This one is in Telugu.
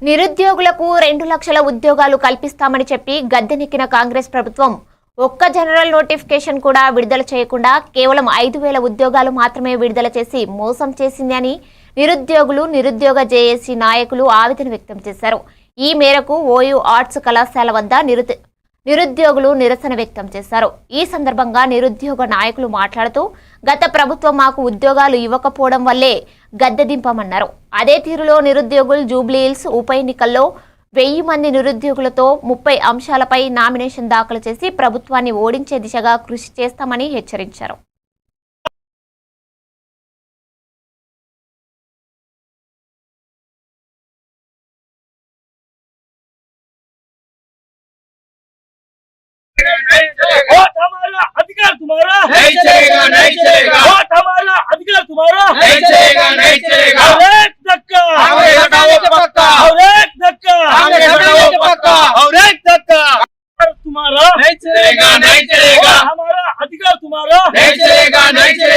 నిరుద్యోగులకు 2 లక్షల ఉద్యోగాలు కల్పిస్తామని చెప్పి గద్దెనెక్కిన కాంగ్రెస్ ప్రభుత్వం ఒక్క జనరల్ నోటిఫికేషన్ కూడా విడుదల చేయకుండా కేవలం 5,000 ఉద్యోగాలు మాత్రమే విడుదల చేసి మోసం చేసిందని నిరుద్యోగులు నిరుద్యోగ జేఏసీ నాయకులు ఆవేదన వ్యక్తం చేశారు। ఈ మేరకు ఓయూ ఆర్ట్స్ కళాశాల వద్ద నిరుద్యోగులు నిరసన వ్యక్తం చేశారు। ఈ సందర్భంగా నిరుద్యోగ నాయకులు మాట్లాడుతూ గత ప్రభుత్వం మాకు ఉద్యోగాలు ఇవ్వకపోవడం వల్లే గద్దె దింపమన్నారు। అదే తీరులో నిరుద్యోగులు జూబ్లీ హిల్స్ ఉప ఎన్నికల్లో 1000 మంది నిరుద్యోగులతో 30 అంశాలపై నామినేషన్ దాఖలు చేసి ప్రభుత్వాన్ని ఓడించే దిశగా కృషి చేస్తామని హెచ్చరించారు। वोट हमारा अधिकार तुम्हारा नहीं चलेगा, नहीं चलेगा। वोट हमारा अधिकार तुम्हारा नहीं चलेगा, नहीं चलेगा। और एक धक्का कांग्रेस हटाओ तो पक्का, और एक धक्का कांग्रेस हटाओ तो पक्का। और एक धक्का तुम्हारा नहीं चलेगा, नहीं चलेगा। वोट हमारा अधिकार तुम्हारा नहीं चलेगा, नहीं चलेगा।